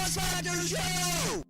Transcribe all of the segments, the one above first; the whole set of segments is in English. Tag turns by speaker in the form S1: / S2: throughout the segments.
S1: Russ Factor Show!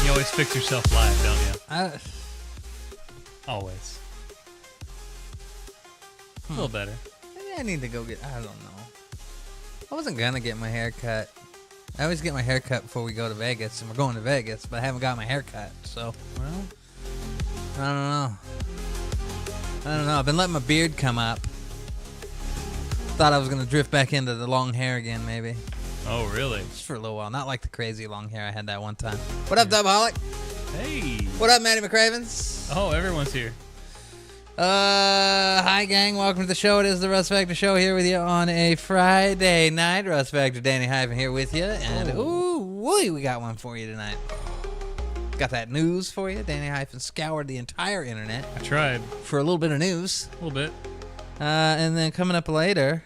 S2: You always fix yourself live, don't you? Always. A little better.
S3: Maybe I need to go get, I don't know. I wasn't going to get my hair cut. I always get my hair cut before we go to Vegas, and we're going to Vegas, but I haven't got my hair cut, so.
S2: Well,
S3: I don't know. I've been letting my beard come up. Thought I was going to drift back into the long hair again, maybe.
S2: oh, really?
S3: Just for a little while. Not like the crazy long hair I had that one time. What up, Dubholic?
S2: Hey.
S3: What up, Matty McCravens?
S2: Oh, everyone's here.
S3: Hi, gang. Welcome to the show. It is the Russ Factor Show here with you on a Friday night. Russ Factor, Danny Hyphen here with you. And, we got one for you tonight. Got that news for you. Danny Hyphen scoured the entire internet.
S2: I tried.
S3: For a little bit of news.
S2: A little bit.
S3: And then coming up later,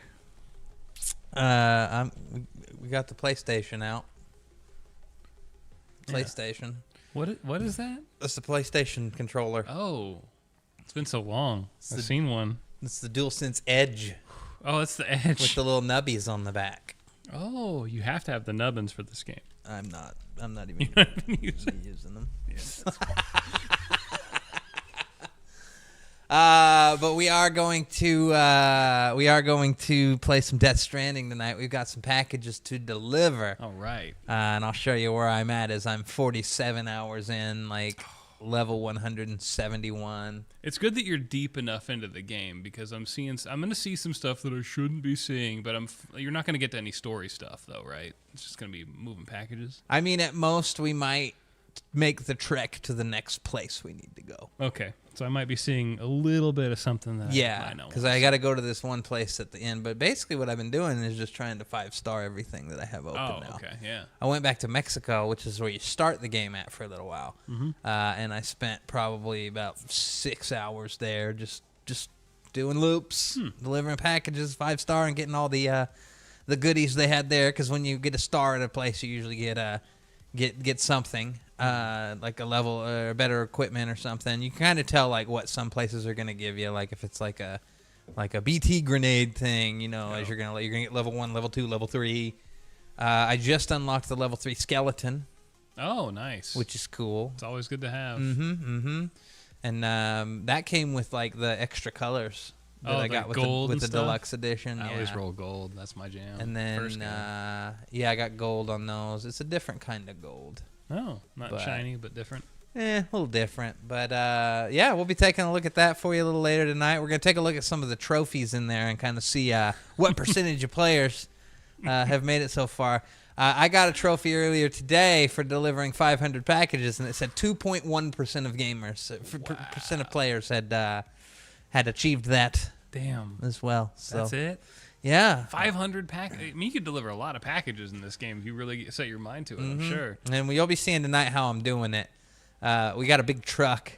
S3: we got the PlayStation out. PlayStation.
S2: Yeah. What is that?
S3: That's the PlayStation controller.
S2: Oh, it's been so long. I've seen one.
S3: It's the DualSense Edge.
S2: Oh, it's the Edge.
S3: With the little nubbies on the back.
S2: Oh, you have to have the nubbins for this game.
S3: I'm not even using them.
S2: Yes.
S3: But we are going to play some Death Stranding tonight. We've got some packages to deliver.
S2: All right.
S3: And I'll show you where I'm at as I'm 47 hours in, like level 171.
S2: It's good that you're deep enough into the game because I'm going to see some stuff that I shouldn't be seeing, but you're not going to get to any story stuff though, right? It's just going to be moving packages.
S3: I mean, at most we might make the trek to the next place we need to go.
S2: Okay, so I might be seeing a little bit of something that I know.
S3: Because I got to go to this one place at the end. But basically what I've been doing is just trying to 5-star everything that I have open now.
S2: Oh, okay, yeah.
S3: I went back to Mexico, which is where you start the game at for a little while. And I spent probably about 6 hours there just doing loops, delivering packages, 5-star, and getting all the goodies they had there. Because when you get a star at a place, you usually get something. Like a level or better equipment or something. You can kind of tell like what some places are gonna give you, like if it's like a BT grenade thing, as you're gonna get level 1, level 2, level 3. I just unlocked the level 3 skeleton.
S2: Oh, nice.
S3: Which is cool.
S2: It's always good to have.
S3: And that came with like the extra colors that I got with the deluxe edition.
S2: I always roll gold. That's my jam.
S3: And then I got gold on those. It's a different kind of gold.
S2: Oh, not shiny, but different.
S3: A little different. But, we'll be taking a look at that for you a little later tonight. We're going to take a look at some of the trophies in there and kind of see what percentage of players have made it so far. I got a trophy earlier today for delivering 500 packages, and it said 2.1% of gamers, percent of players had achieved that.
S2: Damn.
S3: As well. So.
S2: That's it?
S3: Yeah.
S2: 500 packages. I mean, you could deliver a lot of packages in this game if you really set your mind to it, I'm sure.
S3: And you'll be seeing tonight how I'm doing it. We got a big truck.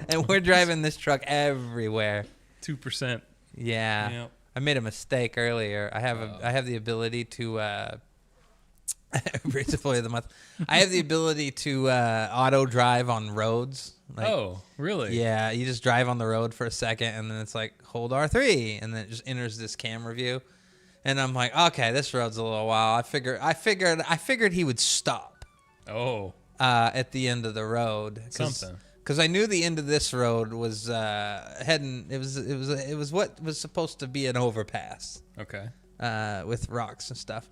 S3: And we're driving this truck everywhere.
S2: 2%.
S3: Yeah.
S2: Yep.
S3: I made a mistake earlier. I have the ability to principally of the month. I have the ability to auto drive on roads.
S2: Oh, really?
S3: Yeah, you just drive on the road for a second, and then it's like, hold R3, and then it just enters this camera view. And I'm like, okay, this road's a little wild. I figured he would stop.
S2: Oh.
S3: At the end of the road.
S2: Something.
S3: Because I knew the end of this road was heading. It was what was supposed to be an overpass.
S2: Okay.
S3: With rocks and stuff.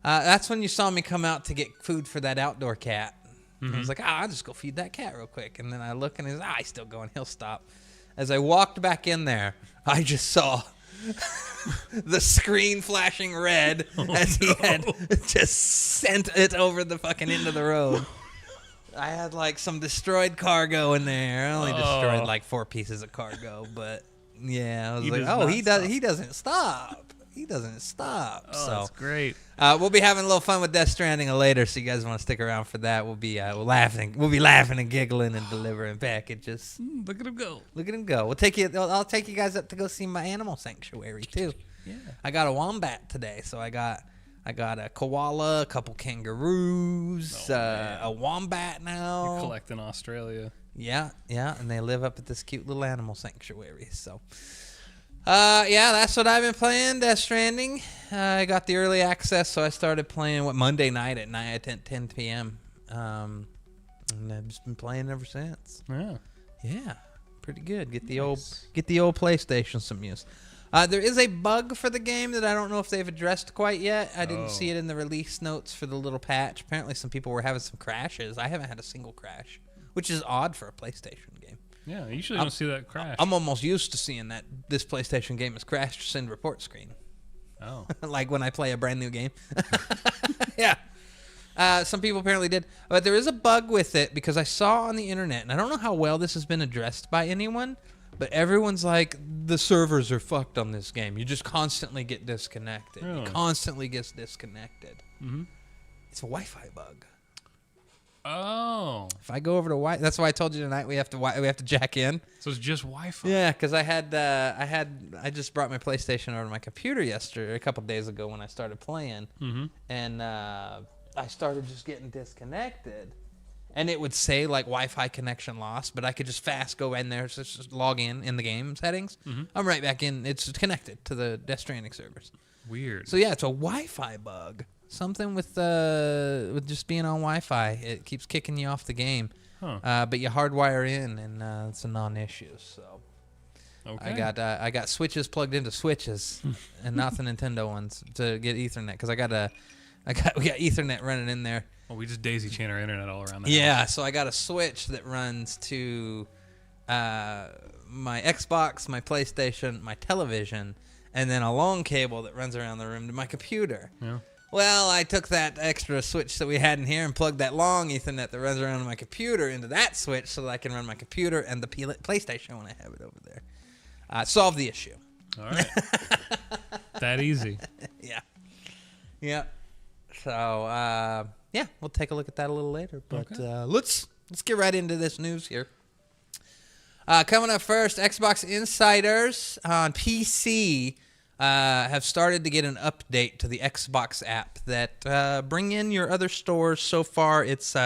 S3: That's when you saw me come out to get food for that outdoor cat. I was like, I'll just go feed that cat real quick. And then I look and he's still going. He'll stop. As I walked back in there, I just saw the screen flashing red as he had just sent it over the fucking end of the road. I had like some destroyed cargo in there. I only destroyed like 4 pieces of cargo, but yeah, I was he doesn't stop. He doesn't stop.
S2: Oh,
S3: so
S2: that's great.
S3: We'll be having a little fun with Death Stranding later, so you guys want to stick around for that. We'll be laughing and giggling and delivering packages.
S2: Look at him go.
S3: Look at him go. I'll take you guys up to go see my animal sanctuary too.
S2: Yeah.
S3: I got a wombat today, so I got a koala, a couple kangaroos, a wombat now.
S2: You collect in Australia.
S3: Yeah, and they live up at this cute little animal sanctuary. So, that's what I've been playing, Death Stranding. I got the early access, so I started playing Monday night at 10 p.m. And I've just been playing ever since. Yeah, pretty good. Get the old PlayStation some use. There is a bug for the game that I don't know if they've addressed quite yet. I didn't see it in the release notes for the little patch. Apparently some people were having some crashes. I haven't had a single crash, which is odd for a PlayStation game.
S2: Yeah, you usually don't see that crash.
S3: I'm almost used to seeing that this PlayStation game has crashed to send report screen.
S2: Oh.
S3: Like when I play a brand new game. Yeah. Some people apparently did. But there is a bug with it because I saw on the internet, and I don't know how well this has been addressed by anyone, but everyone's like, the servers are fucked on this game. You just constantly get disconnected.
S2: Really?
S3: It constantly gets disconnected.
S2: Mm-hmm.
S3: It's a Wi-Fi bug.
S2: Oh.
S3: If I go over to Wi-Fi, that's why I told you tonight we have to jack in.
S2: So it's just Wi-Fi.
S3: Yeah, because I just brought my PlayStation over to my computer a couple days ago when I started playing, and I started just getting disconnected. And it would say, like, Wi-Fi connection lost, but I could just fast go in there, just log in the game settings. I'm right back in. It's connected to the Death Stranding servers.
S2: Weird.
S3: So, yeah, it's a Wi-Fi bug. Something with just being on Wi-Fi. It keeps kicking you off the game.
S2: Huh.
S3: But you hardwire in, and it's a non-issue. So
S2: Okay.
S3: I got switches plugged into switches, and not the Nintendo ones to get Ethernet, because we got Ethernet running in there.
S2: Well, we just daisy chain our internet all around the
S3: house. So I got a switch that runs to my Xbox, my PlayStation, my television, and then a long cable that runs around the room to my computer.
S2: Yeah.
S3: Well, I took that extra switch that we had in here and plugged that long Ethernet that runs around my computer into that switch so that I can run my computer and the PlayStation when I have it over there. Solve the issue.
S2: All right. That easy.
S3: Yeah. Yeah. So, yeah, we'll take a look at that a little later. But let's get right into this news here. Coming up first, Xbox insiders on PC have started to get an update to the Xbox app that bring in your other stores. So far, it's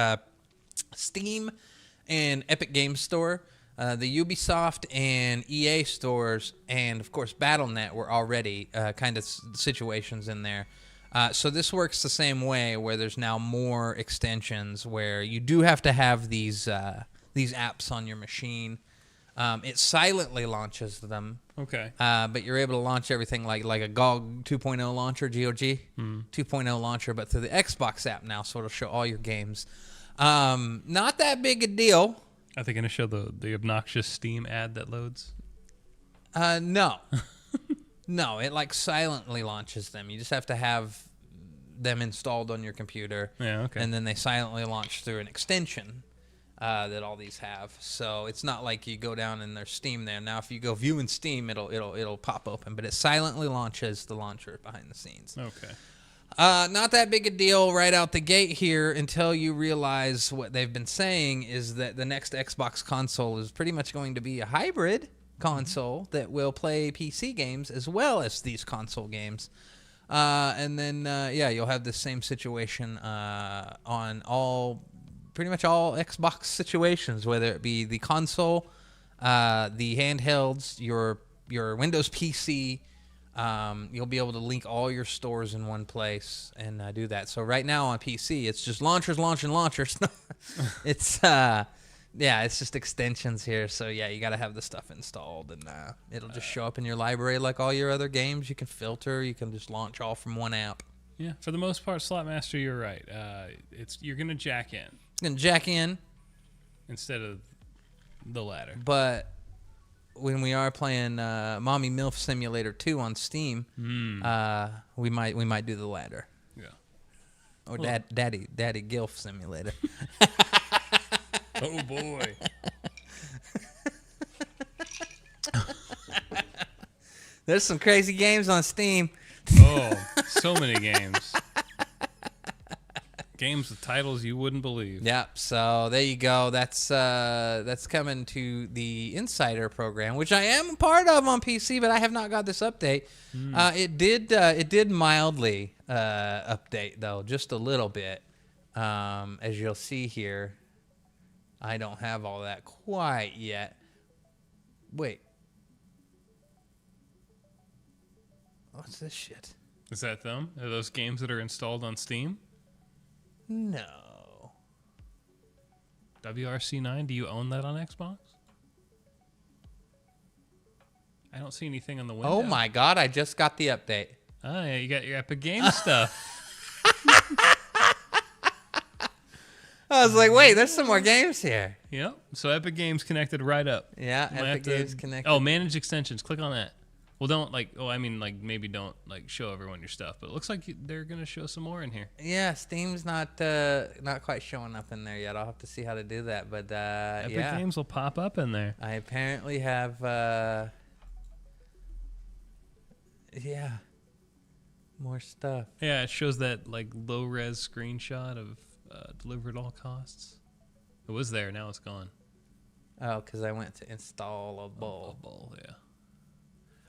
S3: Steam and Epic Games Store. The Ubisoft and EA stores, and of course Battle.net were already kind of situations in there. So this works the same way, where there's now more extensions where you do have to have these apps on your machine. It silently launches them.
S2: Okay.
S3: But you're able to launch everything like a GOG 2.0 launcher, GOG 2.0 launcher, but through the Xbox app now, so it'll show all your games. Not that big a deal.
S2: Are they going to show the obnoxious Steam ad that loads?
S3: No. No, it like silently launches them. You just have to have them installed on your computer.
S2: Yeah, okay.
S3: And then they silently launch through an extension that all these have. So it's not like you go down and there's Steam there. Now, if you go view in Steam, it'll pop open, but it silently launches the launcher behind the scenes.
S2: Okay.
S3: Not that big a deal right out the gate here until you realize what they've been saying is that the next Xbox console is pretty much going to be a hybrid console that will play PC games as well as these console games. And then, you'll have the same situation on pretty much all Xbox situations, whether it be the console, the handhelds, your Windows PC. You'll be able to link all your stores in one place and do that. So right now on PC, it's just launchers. It's it's just extensions here. So yeah, you got to have the stuff installed, and it'll just show up in your library like all your other games. You can filter. You can just launch all from one app.
S2: Yeah, for the most part, Slotmaster, you're right. You're gonna jack in.
S3: It's gonna jack in
S2: instead of the ladder,
S3: but when we are playing Mommy MILF Simulator 2 on Steam, we might do the ladder.
S2: Yeah.
S3: Or Daddy Gilf Simulator.
S2: Oh boy.
S3: There's some crazy games on Steam.
S2: Oh, so many games. Games with titles you wouldn't believe.
S3: Yep. So there you go. That's coming to the Insider program, which I am a part of on PC, but I have not got this update. It did mildly update though, just a little bit. As you'll see here, I don't have all that quite yet. Wait. What's this shit?
S2: Is that them? Are those games that are installed on Steam?
S3: No.
S2: WRC9, do you own that on Xbox? I don't see anything on the window.
S3: Oh my god, I just got the update.
S2: Oh yeah, you got your Epic Games stuff.
S3: I was like, wait, there's some more games here.
S2: Yep. So Epic Games connected right up.
S3: Yeah, Epic Games connected.
S2: Oh, manage extensions. Click on that. Well, don't maybe don't show everyone your stuff, but it looks like they're gonna show some more in here.
S3: Yeah, Steam's not quite showing up in there yet. I'll have to see how to do that, but
S2: Epic Games will pop up in there.
S3: I apparently have more stuff.
S2: Yeah, it shows that low res screenshot of deliver at all costs. It was there, now it's gone.
S3: Oh, because I went to installable.
S2: Yeah.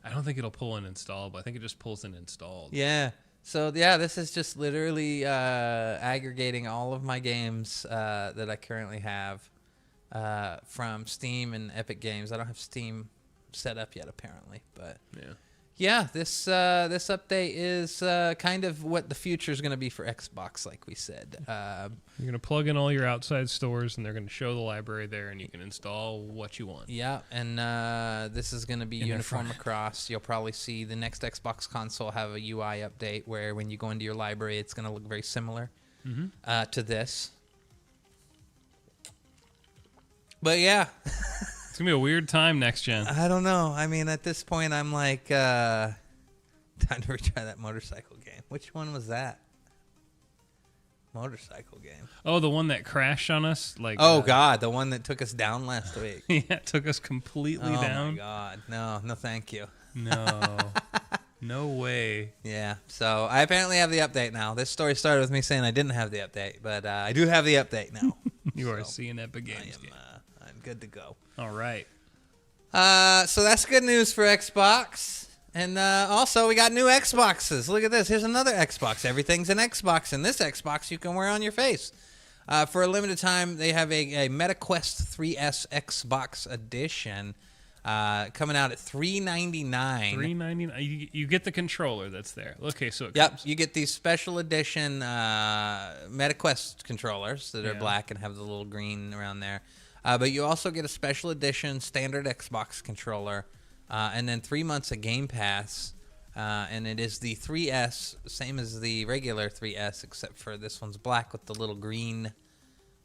S2: I don't think it'll pull in installable. I think it just pulls in installed.
S3: Yeah. So, yeah, this is just literally aggregating all of my games that I currently have from Steam and Epic Games. I don't have Steam set up yet, apparently. But, yeah, this update is kind of what the future is going to be for Xbox, like we said.
S2: You're going to plug in all your outside stores, and they're going to show the library there, and you can install what you want.
S3: Yeah, and this is going to be uniform across. You'll probably see the next Xbox console have a UI update where when you go into your library, it's going to look very similar to this. But, yeah.
S2: It's going to be a weird time next gen.
S3: I don't know. I mean, at this point, I'm like, time to retry that motorcycle game. Which one was that? motorcycle game?
S2: Oh, the one that crashed on us?
S3: Oh, God, the one that took us down last week.
S2: Yeah, it took us completely down.
S3: Oh, my God. No, thank you.
S2: No. No way.
S3: Yeah, so I apparently have the update now. This story started with me saying I didn't have the update, but I do have the update now.
S2: You are seeing Epic Games.
S3: I'm good to go.
S2: All right.
S3: So that's good news for Xbox. And also, we got new Xboxes. Look at this. Here's another Xbox. Everything's an Xbox. And this Xbox you can wear on your face. For a limited time, they have a MetaQuest 3S Xbox Edition coming out at $399.
S2: $399. You get the controller that's there. Okay, so it
S3: Yep,
S2: comes.
S3: you get these special edition MetaQuest controllers that are black and have the little green around there. But you also get a special edition standard Xbox controller, and then 3 months of Game Pass. And it is the 3S, same as the regular 3S, except for this one's black with the little green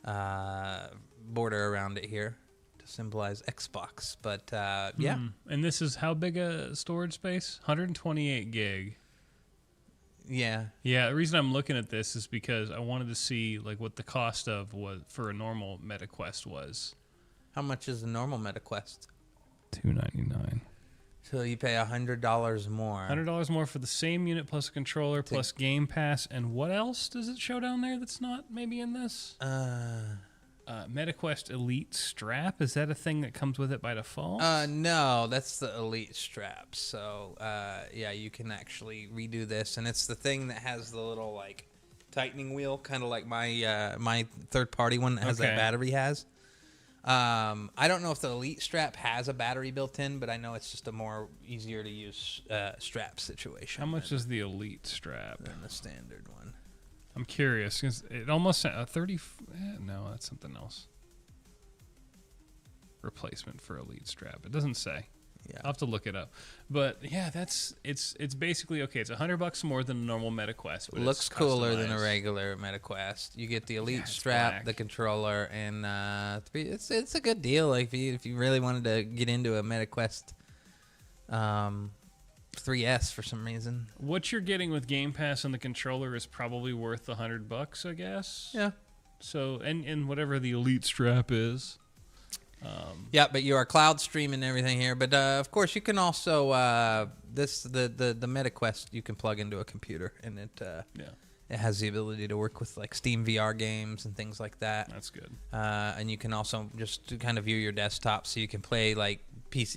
S3: border around it here to symbolize Xbox. But yeah.
S2: And this is how big a storage space? 128 gig.
S3: Yeah.
S2: Yeah, the reason I'm looking at this is because I wanted to see like what the cost of was for a normal MetaQuest was.
S3: How much is a normal MetaQuest?
S2: $299.
S3: So you pay $100 more.
S2: $100 more for the same unit plus a controller plus Game Pass. And what else does it show down there that's not maybe in this? MetaQuest Elite Strap. Is that a thing that comes with it by default?
S3: No, that's the Elite Strap. So, yeah, you can actually redo this. And it's the thing that has the little, like, tightening wheel, kind of like my third-party one that has that battery has. I don't know if the Elite Strap has a battery built in, but I know it's just a more easier to use strap situation.
S2: How much is the Elite Strap?
S3: Than the standard one.
S2: I'm curious because it almost 30. No, that's something else. Replacement for Elite Strap. It doesn't say.
S3: Yeah,
S2: I'll have to look it up. But yeah, it's basically okay. It's $100 more than a normal MetaQuest. But
S3: looks cooler than a regular MetaQuest. You get the Elite Strap,
S2: black.
S3: the controller, and it's a good deal. Like if you really wanted to get into a MetaQuest 3S for some reason.
S2: What you're getting with Game Pass and the controller is probably worth $100, I guess.
S3: Yeah.
S2: So and whatever the Elite Strap is.
S3: Yeah, but you are cloud streaming everything here. But of course, you can also the MetaQuest you can plug into a computer, and it has the ability to work with like Steam VR games and things like that.
S2: That's good.
S3: And you can also just kind of view your desktop, so you can play like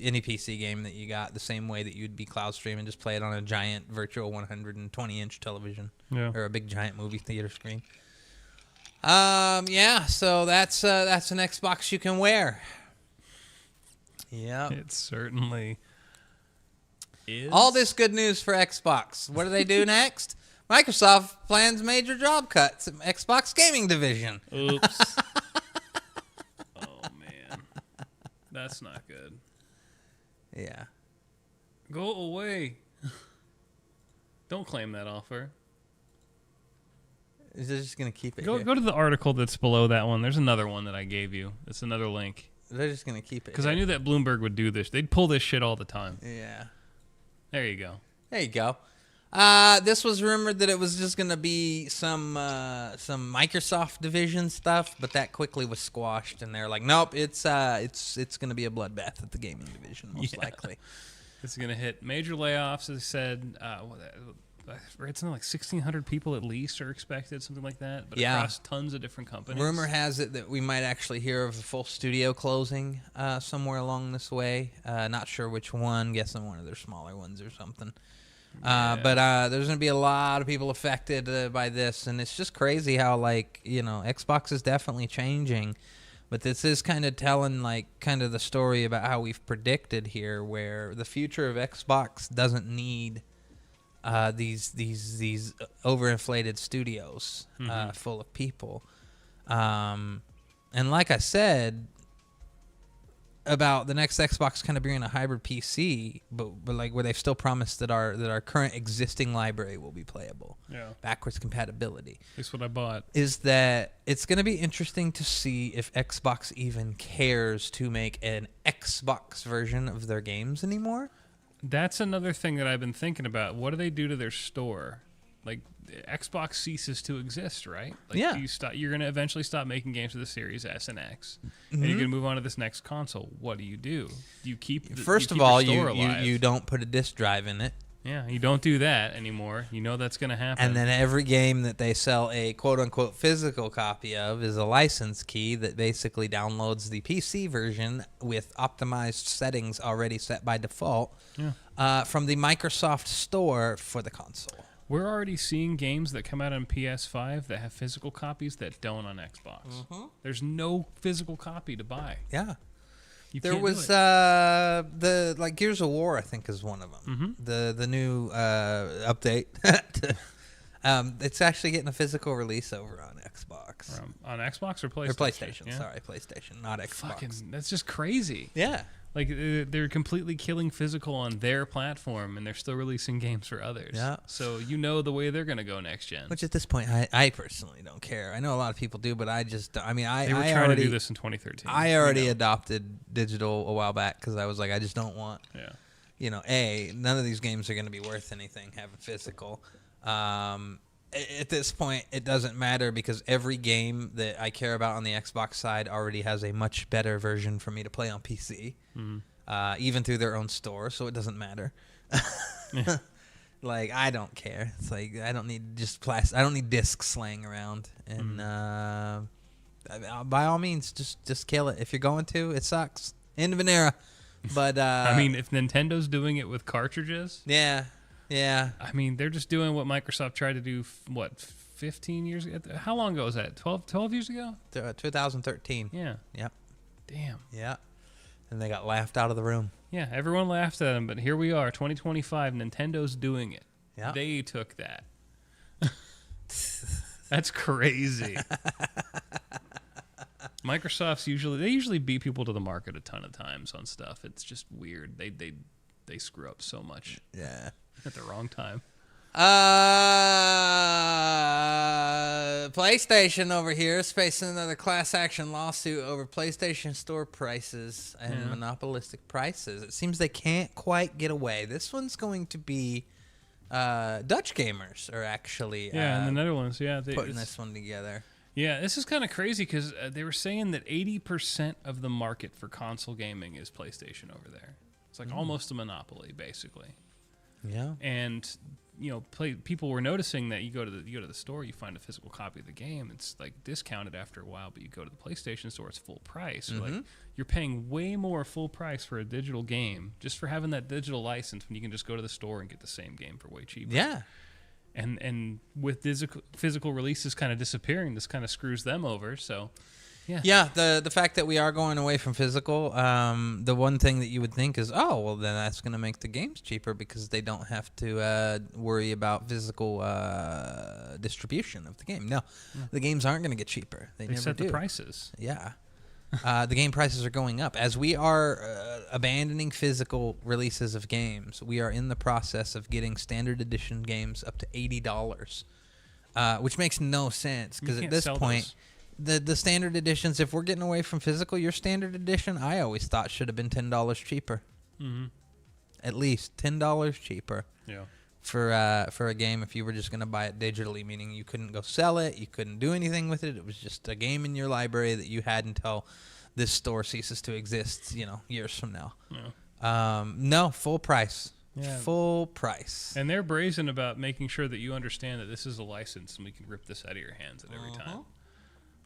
S3: any PC game that you got the same way that you'd be cloud streaming. Just play it on a giant virtual 120-inch television, or a big giant movie theater screen. Yeah, so that's an Xbox you can wear. Yeah,
S2: it certainly is.
S3: All this good news for Xbox. What do they do next? Microsoft plans major job cuts at Xbox gaming division.
S2: Oops. Oh man, that's not good.
S3: Yeah.
S2: Go away. Don't claim that offer.
S3: Is it just gonna keep it?
S2: Go to the article that's below that one. There's another one that I gave you. It's another link.
S3: They're just gonna keep it
S2: because I knew that Bloomberg would do this. They'd pull this shit all the time.
S3: Yeah.
S2: There you go.
S3: There you go. This was rumored that it was just gonna be some Microsoft division stuff, but that quickly was squashed, and they're like, nope, it's gonna be a bloodbath at the gaming division most likely.
S2: It's gonna hit major layoffs, as I said. I read something like 1,600 people at least are expected, something like that. But across tons of different companies.
S3: Rumor has it that we might actually hear of a full studio closing somewhere along this way. Not sure which one. Guessing one of their smaller ones or something. But there's going to be a lot of people affected by this, and it's just crazy how, like, Xbox is definitely changing. But this is kind of telling, like, kind of the story about how we've predicted here, where the future of Xbox doesn't need these overinflated studios full of people. And like I said about the next Xbox kind of being a hybrid PC, but like where they've still promised that our current existing library will be playable.
S2: Yeah.
S3: Backwards compatibility.
S2: That's what I bought.
S3: Is that it's going to be interesting to see if Xbox even cares to make an Xbox version of their games anymore.
S2: That's another thing that I've been thinking about. What do they do to their store? like Xbox ceases to exist, right? Like
S3: Yeah.
S2: You're going to eventually stop making games for the Series S and X, and you're going to move on to this next console. What do? Do you keep?
S3: First
S2: you
S3: of
S2: keep
S3: all,
S2: your store alive?
S3: you don't put a disc drive in it.
S2: Yeah, you don't do that anymore. You know that's going to happen.
S3: And then every game that they sell a quote-unquote physical copy of is a license key that basically downloads the PC version with optimized settings already set by default from the Microsoft Store for the console.
S2: We're already seeing games that come out on PS5 that have physical copies that don't on Xbox. There's no physical copy to buy.
S3: Yeah.
S2: There was
S3: the Gears of War, I think, is one of them. The new update. It's actually getting a physical release over on Xbox.
S2: On Xbox or PlayStation?
S3: Or PlayStation. Yeah. Sorry, PlayStation, not Xbox.
S2: That's just crazy.
S3: Yeah.
S2: Like, they're completely killing physical on their platform, and they're still releasing games for others.
S3: Yeah.
S2: So you know the way they're going to go next gen.
S3: Which at this point, I personally don't care. I know a lot of people do, but I just, I mean,
S2: they were trying to do this in 2013.
S3: I already adopted digital a while back because I was like, I just don't want, none of these games are going to be worth anything having physical. At this point, it doesn't matter because every game that I care about on the Xbox side already has a much better version for me to play on PC, even through their own store, so it doesn't matter. Like, I don't care. It's like, I don't need just I don't need discs laying around. And by all means, just kill it. If you're going to, it sucks. End of an era. But
S2: I mean, if Nintendo's doing it with cartridges...
S3: Yeah.
S2: I mean, they're just doing what Microsoft tried to do, 15 years ago? How long ago was that? 12 years ago?
S3: 2013.
S2: Yeah.
S3: Yep.
S2: Damn.
S3: Yeah. And they got laughed out of the room.
S2: Yeah, everyone laughed at them, but here we are, 2025, Nintendo's doing it.
S3: Yeah.
S2: They took that. That's crazy. Microsoft's usually beat people to the market a ton of times on stuff. It's just weird. They screw up so much.
S3: Yeah.
S2: At the wrong time.
S3: PlayStation over here is facing another class action lawsuit over PlayStation Store prices and monopolistic prices. It seems they can't quite get away. This one's going to be Dutch gamers are actually
S2: in the Netherlands. Yeah,
S3: putting this one together.
S2: Yeah, this is kind of crazy because they were saying that 80% of the market for console gaming is PlayStation over there. It's like almost a monopoly, basically.
S3: Yeah.
S2: And people were noticing that you go to the store, you find a physical copy of the game. It's like discounted after a while, but you go to the PlayStation Store, it's full price. So like you're paying way more full price for a digital game just for having that digital license when you can just go to the store and get the same game for way cheaper.
S3: Yeah.
S2: And with physical releases kind of disappearing, this kind of screws them over. So.
S3: Yeah, the fact that we are going away from physical, the one thing that you would think is, oh, well, then that's going to make the games cheaper because they don't have to worry about physical distribution of the game. No, the games aren't going to get cheaper. They never
S2: set
S3: do.
S2: The prices.
S3: Yeah. The game prices are going up. As we are abandoning physical releases of games, we are in the process of getting standard edition games up to $80, which makes no sense because at this point... The standard editions, if we're getting away from physical, your standard edition, I always thought should have been $10 cheaper. At least $10 cheaper.
S2: Yeah.
S3: For a game, if you were just going to buy it digitally, meaning you couldn't go sell it, you couldn't do anything with it. It was just a game in your library that you had until this store ceases to exist, years from now.
S2: Yeah.
S3: No, full price.
S2: Yeah.
S3: Full price.
S2: And they're brazen about making sure that you understand that this is a license and we can rip this out of your hands at every time.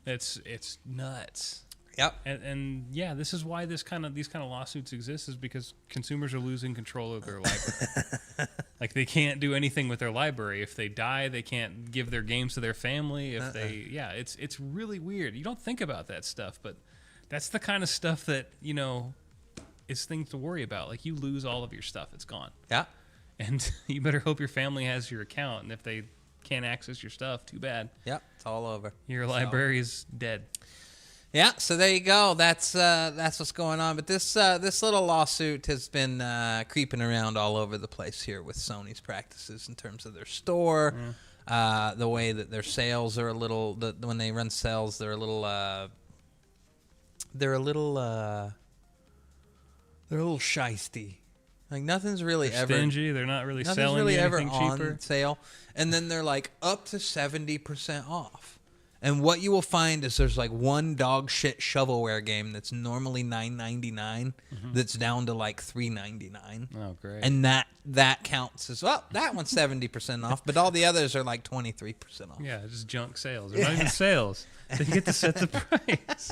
S2: It's nuts.
S3: Yep.
S2: And yeah, this is why these kind of lawsuits exist, is because consumers are losing control of their library. Like, they can't do anything with their library. If they die, they can't give their games to their family. If it's really weird. You don't think about that stuff, but that's the kind of stuff that, is things to worry about. Like, you lose all of your stuff, it's gone.
S3: Yeah.
S2: And you better hope your family has your account, and if they can't access your stuff, too bad.
S3: Yep, it's all over.
S2: Your library is dead.
S3: Yeah, so there you go. That's what's going on. But this little lawsuit has been creeping around all over the place here with Sony's practices in terms of their store, the way that their sales are a little. When they run sales, they're a little shiesty. Like nothing's really
S2: They're
S3: ever
S2: stingy. They're not really
S3: nothing's
S2: selling
S3: really
S2: you
S3: ever
S2: anything
S3: on
S2: cheaper.
S3: sale, and then they're like up to 70% off. And what you will find is there's like one dog shit shovelware game that's normally $9.99 that's down to like $3.99.
S2: Oh, great.
S3: And that counts as well. That one's 70% off, but all the others are like 23% off.
S2: Yeah, just junk sales. They're not even sales. They get to set the price.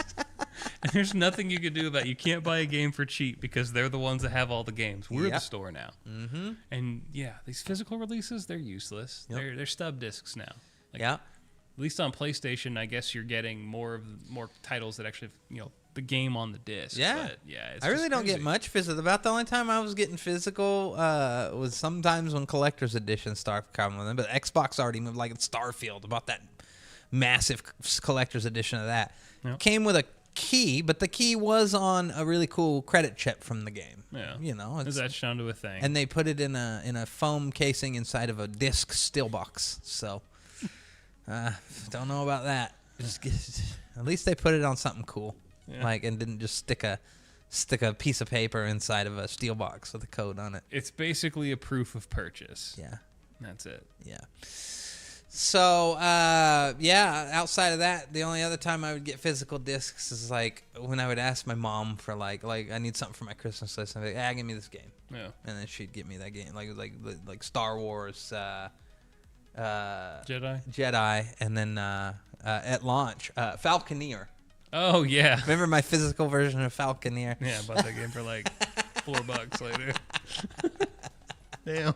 S2: And there's nothing you can do about it. You can't buy a game for cheap because they're the ones that have all the games. We're the store now. Mm-hmm. And yeah, these physical releases, they're useless.
S3: Yep.
S2: They're stub discs now. Like,
S3: Yeah.
S2: At least on PlayStation, I guess you're getting more titles that actually, the game on the disc.
S3: Yeah.
S2: But yeah, it's
S3: I really
S2: just
S3: don't get
S2: crazy.
S3: much physical. About the only time I was getting physical was sometimes when collector's editions start coming with them. But Xbox already moved, like Starfield, about that massive collector's edition of that.
S2: Yep.
S3: Came with a key, but the key was on a really cool credit chip from the game.
S2: Yeah.
S3: It's,
S2: That's down to a thing.
S3: and they put it in a foam casing inside of a disc steel box. So don't know about that. At least they put it on something cool, and didn't just stick a piece of paper inside of a steel box with a code on it.
S2: It's basically a proof of purchase.
S3: Yeah,
S2: That's it.
S3: yeah. So outside of that, the only other time I would get physical discs is like when I would ask my mom for like I need something for my Christmas list. And I'd be like, give me this game.
S2: Yeah.
S3: And then she'd get me that game, like Star Wars. Jedi, and then at launch, Falconeer.
S2: Oh, yeah.
S3: Remember my physical version of Falconeer?
S2: Yeah, I bought that game for like $4 later. Damn.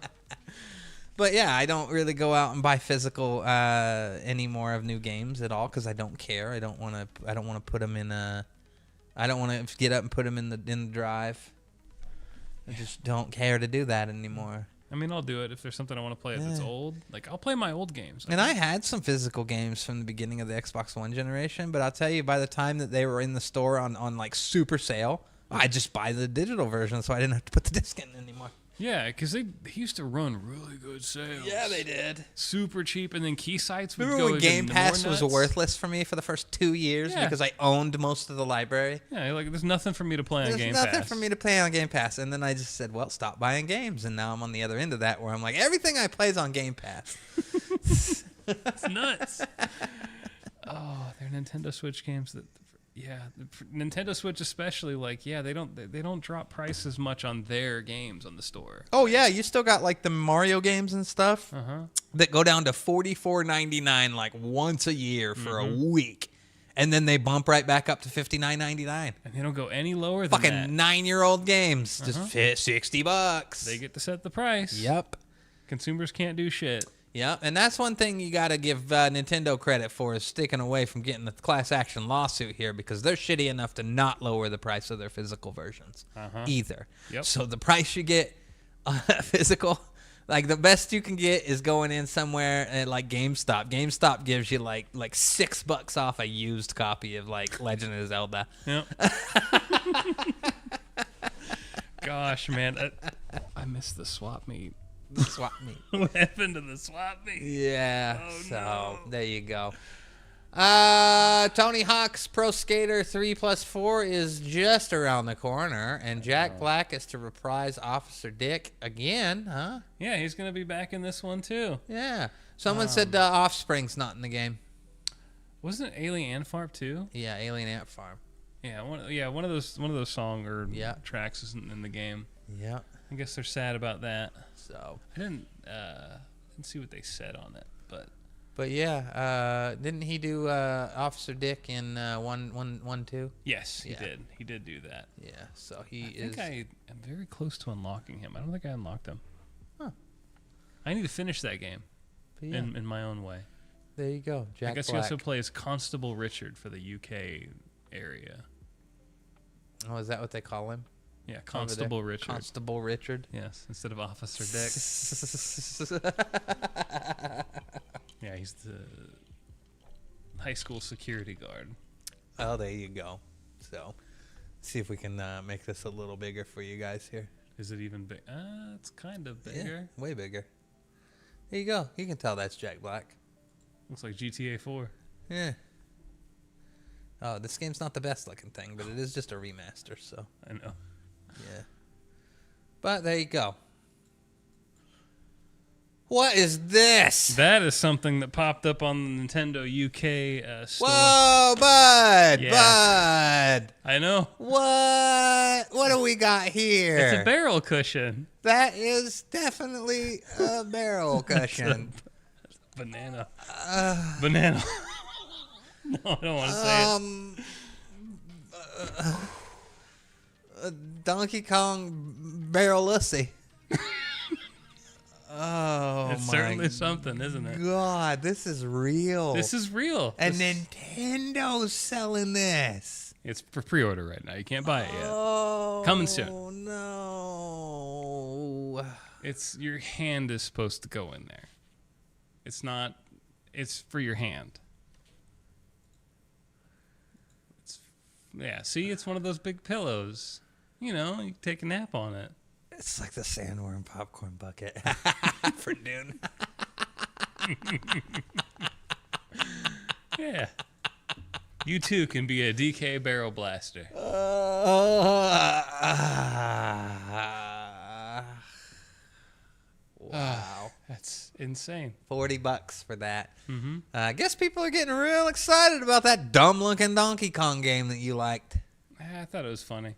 S3: But yeah, I don't really go out and buy physical anymore of new games at all because I don't care. I don't want to put them in a. I don't want to get up and put them in the drive. I just don't care to do that anymore.
S2: I mean, I'll do it if there's something I want to play that's old. Like, I'll play my old games.
S3: And I had some physical games from the beginning of the Xbox One generation, but I'll tell you, by the time that they were in the store on like super sale, I just buy the digital version so I didn't have to put the disc in anymore.
S2: Yeah, because they used to run really good sales.
S3: Yeah, they did.
S2: Super cheap, and then key sites would
S3: Remember
S2: go
S3: when Game
S2: even
S3: Pass
S2: more
S3: was
S2: nuts?
S3: worthless for me for the first 2 years
S2: Yeah.
S3: because I owned most of the library?
S2: Yeah, like there's nothing for me to play on
S3: There's
S2: Game
S3: nothing
S2: Pass.
S3: for me to play on Game Pass. And then I just said, well, stop buying games. And now I'm on the other end of that where I'm like, everything I play is on Game Pass.
S2: It's nuts. Oh, they're Nintendo Switch games that, Nintendo Switch especially. Like, they don't drop prices much on their games on the store.
S3: Oh, yeah. You still got like the Mario games and stuff
S2: Uh-huh.
S3: that go down to $44.99 like once a year for a week. And then they bump right back up to $59.99.
S2: And they don't go any lower than
S3: Fucking
S2: that.
S3: 9-year-old games. Just $60.
S2: They get to set the price.
S3: Yep.
S2: Consumers can't do shit.
S3: Yep, and that's one thing you got to give Nintendo credit for is sticking away from getting the class action lawsuit here because they're shitty enough to not lower the price of their physical versions either.
S2: Yep.
S3: So the price you get physical, like the best you can get is going in somewhere at like GameStop. GameStop gives you like $6 off a used copy of like Legend of Zelda.
S2: Yep. Gosh, man, I miss the swap meet.
S3: Swap meet.
S2: What happened to the swap meet?
S3: Yeah.
S2: Oh,
S3: so
S2: no.
S3: there you go. Tony Hawk's Pro Skater 3+4 is just around the corner, and Jack Black is to reprise Officer Dick again, huh?
S2: Yeah, he's gonna be back in this one too.
S3: Yeah. Someone said Offspring's not in the game.
S2: Wasn't it Alien Ant Farm too?
S3: Yeah, Alien Ant Farm.
S2: Yeah, one of those song or
S3: Yeah.
S2: tracks isn't in the game.
S3: Yeah.
S2: I guess they're sad about that.
S3: So,
S2: I didn't see what they said on it,
S3: but yeah, didn't he do Officer Dick in 1-2?
S2: yes, he
S3: Yeah.
S2: did. He did do that.
S3: Yeah. So
S2: I think I am very close to unlocking him. I don't think I unlocked him.
S3: Huh.
S2: I need to finish that game
S3: But yeah,
S2: in my own way.
S3: there you go, Jack
S2: I guess
S3: Black.
S2: he also plays Constable Richard for the UK area.
S3: Oh, is that what they call him?
S2: Yeah, Constable Richard.
S3: Constable Richard.
S2: Yes, instead of Officer Dick. Yeah, he's the high school security guard.
S3: Oh, there you go. So, see if we can make this a little bigger for you guys here.
S2: Is it even big? It's kind of bigger.
S3: Yeah, way bigger. There you go. You can tell that's Jack Black.
S2: Looks like GTA 4.
S3: Yeah. Oh, this game's not the best looking thing, but it is just a remaster, so
S2: I know.
S3: yeah. But there you go. What is this?
S2: That is something that popped up on the Nintendo UK store.
S3: Whoa, bud!
S2: Yeah.
S3: Bud!
S2: I know.
S3: What do we got here?
S2: It's a barrel cushion.
S3: That is definitely a barrel cushion.
S2: Banana. Banana. No, I don't want to say
S3: Donkey Kong barrel-ussy. Oh,
S2: it's certainly something, isn't it?
S3: God, this is real.
S2: This is real.
S3: And Nintendo's selling this.
S2: It's for pre-order right now. You can't buy it yet.
S3: Oh,
S2: Coming soon.
S3: No.
S2: It's your hand is supposed to go in there. It's not. It's for your hand. Yeah. See, it's one of those big pillows. You know, you take a nap on it.
S3: It's like the sandworm popcorn bucket for Dune.
S2: Yeah. You too can be a DK barrel blaster.
S3: Wow.
S2: That's insane.
S3: $40 for that.
S2: Mm-hmm.
S3: I guess people are getting real excited about that dumb-looking Donkey Kong game that you liked.
S2: I thought it was funny.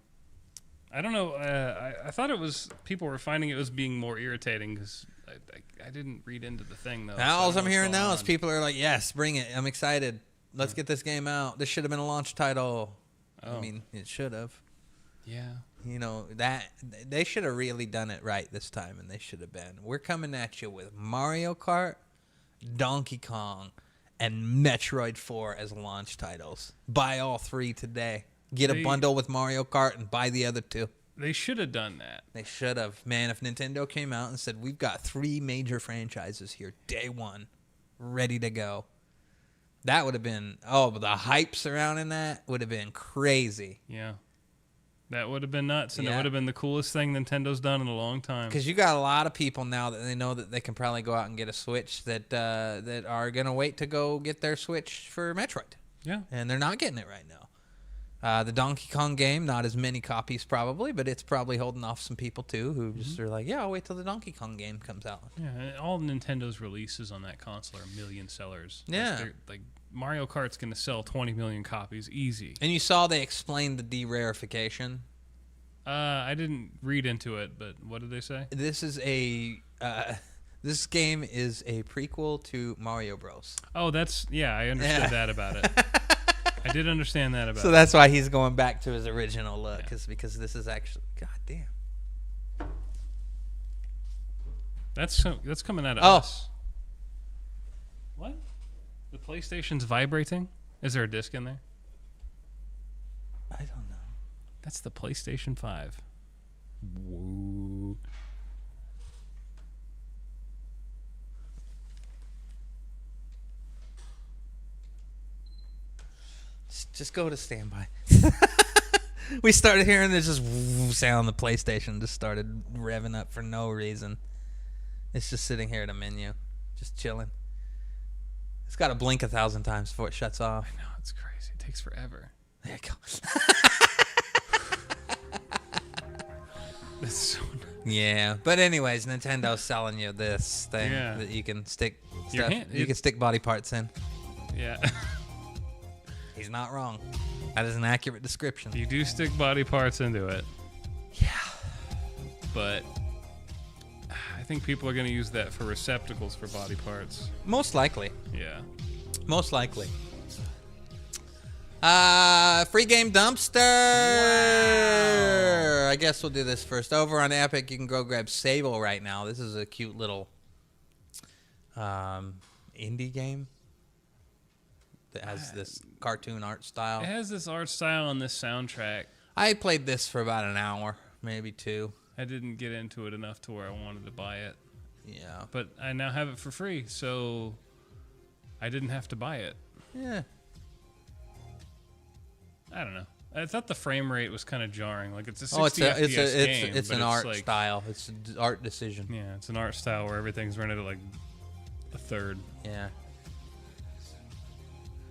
S2: I don't know. I thought it was people were finding it was being more irritating because I didn't read into the thing though.
S3: Now,
S2: so
S3: all I'm hearing now is
S2: on.
S3: people are like, "Yes, bring it! I'm excited. Let's get this game out. This should have been a launch title."
S2: Oh.
S3: I mean, it should have.
S2: Yeah.
S3: You know that they should have really done it right this time, and they should have been. We're coming at you with Mario Kart, Donkey Kong, and Metroid 4 as launch titles. Buy all three today. Get a bundle with Mario Kart and buy the other two.
S2: They should have done that.
S3: They should have. Man, if Nintendo came out and said, we've got 3 major franchises here, day one, ready to go. That would have been, but the hype surrounding that would have been crazy.
S2: Yeah. That would have been nuts, and it
S3: Yeah.
S2: would have been the coolest thing Nintendo's done in a long time.
S3: Because you got a lot of people now that they know that they can probably go out and get a Switch that are going to wait to go get their Switch for Metroid.
S2: Yeah.
S3: And they're not getting it right now. The Donkey Kong game, not as many copies probably, but it's probably holding off some people too who just are like, yeah, I'll wait till the Donkey Kong game comes out.
S2: Yeah, and all Nintendo's releases on that console are million sellers.
S3: Yeah.
S2: Like Mario Kart's going to sell 20 million copies easy.
S3: And you saw they explained the de-rarification.
S2: I didn't read into it, but what did they say?
S3: This is this game is a prequel to Mario Bros.
S2: Oh, I understood that about it. I did understand that about it.
S3: So that's why he's going back to his original look, is because this is actually, god damn.
S2: That's coming out of
S3: Oh.
S2: us. What? The PlayStation's vibrating? Is there a disc in there?
S3: I don't know.
S2: That's the PlayStation 5. Whoa.
S3: Just go to standby. We started hearing this just sound. The PlayStation just started revving up for no reason. It's just sitting here at a menu, just chilling. It's got to blink 1,000 times before it shuts off.
S2: I know, it's crazy. It takes forever.
S3: There you go.
S2: That's so nice.
S3: Yeah, but anyways, Nintendo's selling you this thing that you can stick
S2: Your
S3: stuff.
S2: hand-
S3: You can stick body parts in.
S2: Yeah.
S3: He's not wrong. That is an accurate description.
S2: You do stick body parts into it.
S3: Yeah.
S2: But I think people are going to use that for receptacles for body parts.
S3: Most likely.
S2: Yeah.
S3: Most likely. Free game dumpster. Wow. I guess we'll do this first. Over on Epic, you can go grab Sable right now. This is a cute little indie game that has this cartoon art style.
S2: It has this art style and this soundtrack.
S3: I played this for about an hour, maybe 2.
S2: I didn't get into it enough to where I wanted to buy it.
S3: Yeah.
S2: But I now have it for free, so I didn't have to buy it.
S3: Yeah.
S2: I don't know. I thought the frame rate was kind of jarring. Like it's a 60
S3: Oh,
S2: FPS game,
S3: it's
S2: but
S3: an art
S2: like,
S3: style. It's an art decision.
S2: Yeah, it's an art style where everything's rendered at like a third.
S3: Yeah.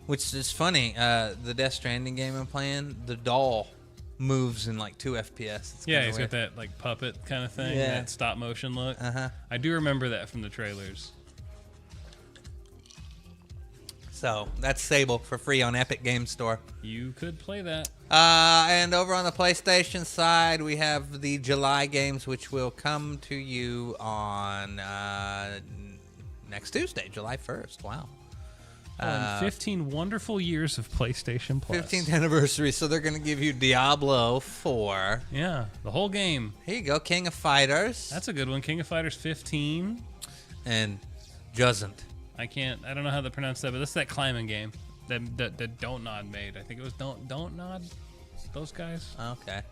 S3: Which is funny. The Death Stranding game I'm playing, the doll moves in like 2 FPS. It's
S2: Yeah,
S3: kinda
S2: he's
S3: weird.
S2: got that like puppet kind of thing,
S3: Yeah.
S2: that stop motion look.
S3: Uh-huh.
S2: I do remember that from the trailers.
S3: So that's Sable for free on Epic Games Store.
S2: You could play that.
S3: And over on the PlayStation side, we have the July games, which will come to you on next Tuesday, July 1st. Wow.
S2: 15 wonderful years of PlayStation Plus.
S3: 15th anniversary. So they're going to give you Diablo 4.
S2: Yeah, the whole game.
S3: Here you go, King of Fighters.
S2: That's a good one. King of Fighters 15.
S3: And Juzzant.
S2: I don't know how to pronounce that, but that's that climbing game that Don't Nod made. I think it was Don't Nod. Those guys.
S3: Okay.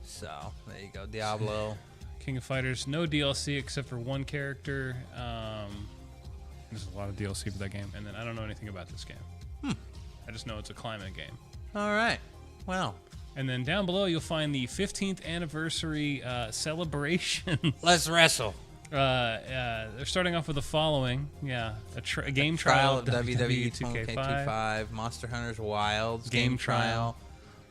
S3: So there you go, Diablo.
S2: King of Fighters, no DLC except for one character. There's a lot of DLC for that game, and then I don't know anything about this game. I just know it's a climbing game.
S3: All right. Well,
S2: And then down below, you'll find the 15th anniversary celebration.
S3: let's wrestle.
S2: They're starting off with the following. Yeah, a game trial of WWE 2K5.
S3: 2K25, Monster Hunters Wilds,
S2: Game trial.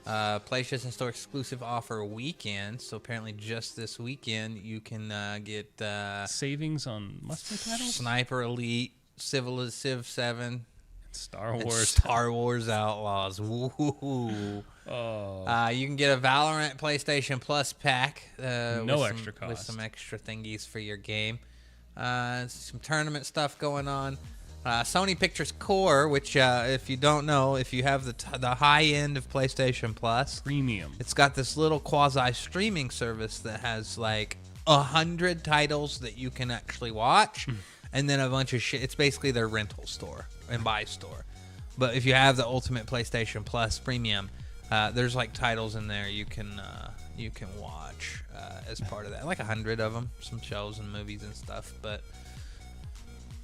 S3: PlayStation Store exclusive offer weekend. So apparently just this weekend you can get
S2: Savings on must-play titles.
S3: Sniper Elite, Civ 7,
S2: Star
S3: and
S2: Wars.
S3: Star Wars Outlaws. Woohoo.
S2: Oh.
S3: You can get a Valorant PlayStation Plus pack.
S2: No extra cost.
S3: With some extra thingies for your game. Some tournament stuff going on. Sony Pictures Core, which if you don't know, if you have the high end of PlayStation Plus,
S2: Premium.
S3: it's got this little quasi streaming service that has like 100 titles that you can actually watch, and then a bunch of shit. It's basically their rental store and buy store. But if you have the Ultimate PlayStation Plus Premium, there's like titles in there you can watch as part of that, like 100 of them, some shows and movies and stuff, but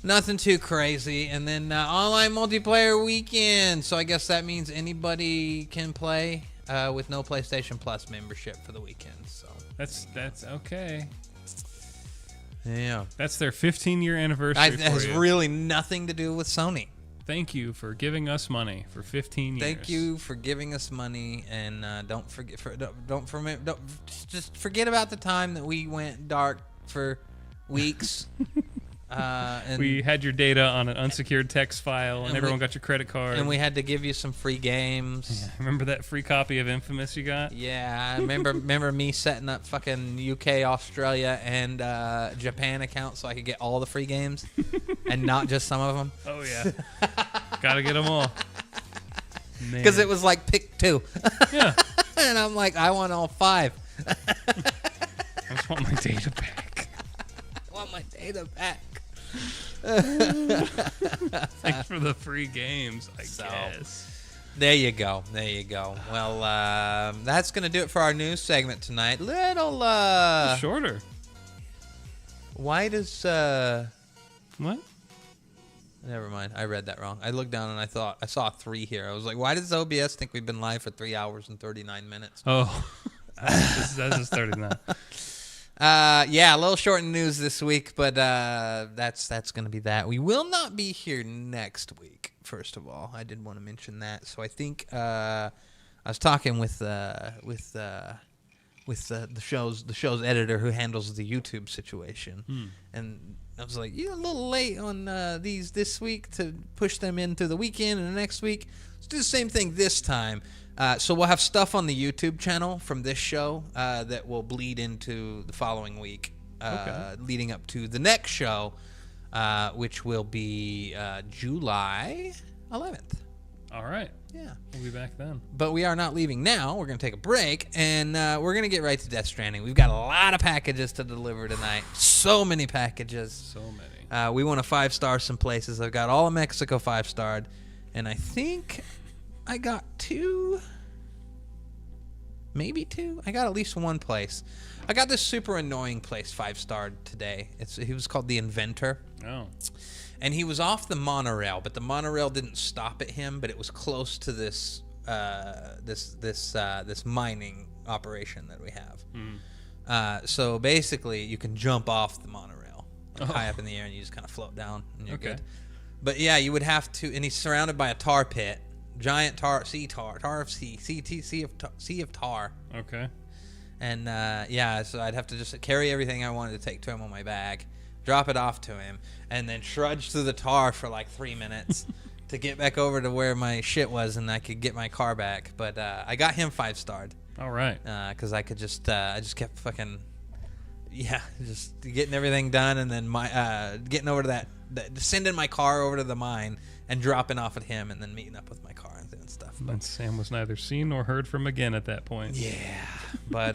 S3: nothing too crazy. And then online multiplayer weekend. So I guess that means anybody can play with no PlayStation Plus membership for the weekend. So
S2: That's okay.
S3: yeah,
S2: That's their 15-year anniversary.
S3: it has
S2: for you.
S3: really nothing to do with Sony.
S2: Thank you for giving us money for 15 years.
S3: Thank you for giving us money, and just forget about the time that we went dark for weeks. And
S2: We had your data on an unsecured text file, and everyone got your credit card.
S3: and we had to give you some free games.
S2: Yeah, remember that free copy of Infamous you got?
S3: Yeah, I remember me setting up fucking UK, Australia, and Japan accounts so I could get all the free games and not just some of them.
S2: Oh, yeah. Gotta get them all.
S3: Because it was like pick 2.
S2: Yeah.
S3: And I'm like, I want all 5.
S2: I just want my data back.
S3: I want my data back.
S2: Thanks for the free games, I
S3: So,
S2: guess.
S3: There you go. Well, that's going to do it for our news segment tonight.
S2: Shorter.
S3: Why does...
S2: What?
S3: Never mind. I read that wrong. I looked down and I saw a 3 here. I was like, why does OBS think we've been live for 3 hours and 39 minutes?
S2: Oh. That's just 39.
S3: Yeah, a little short in news this week, but that's going to be that. We will not be here next week, first of all. I did want to mention that. So I think I was talking with the show's editor who handles the YouTube situation, and I was like, you're a little late on these this week to push them into the weekend and the next week. Let's do the same thing this time. So we'll have stuff on the YouTube channel from this show that will bleed into the following week, leading up to the next show, which will be July 11th.
S2: All right.
S3: Yeah.
S2: We'll be back then.
S3: But we are not leaving now. We're going to take a break, and we're going to get right to Death Stranding. We've got a lot of packages to deliver tonight. So many packages.
S2: So many.
S3: We want to 5-star some places. I've got all of Mexico 5-starred, and I think I got 2, maybe 2. I got at least 1 place. I got this super annoying place 5-starred today. He was called The Inventor.
S2: Oh.
S3: And he was off the monorail, but the monorail didn't stop at him, but it was close to this mining operation that we have. So basically, you can jump off the monorail high up in the air, and you just kind of float down, and you're good. But yeah, you would have to. And he's surrounded by a tar pit giant tar of sea of tar.
S2: Okay.
S3: And so I'd have to just carry everything I wanted to take to him on my back, drop it off to him, and then trudge through the tar for like 3 minutes to get back over to where my shit was, and I could get my car back. But I got him 5-starred.
S2: All right.
S3: Because I could I just kept fucking, just getting everything done, and then getting over to sending my car over to the mine and dropping off at him, and then meeting up with my car and doing stuff.
S2: And Sam was neither seen nor heard from again at that point.
S3: Yeah, but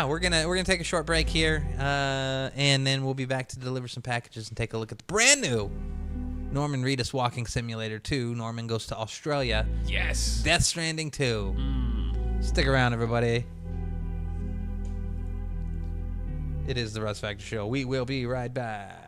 S3: we're gonna take a short break here, and then we'll be back to deliver some packages and take a look at the brand new Norman Reedus Walking Simulator 2. Norman Goes to Australia.
S2: Yes.
S3: Death Stranding 2. Stick around, everybody. It is the Russ Factor Show. We will be right back.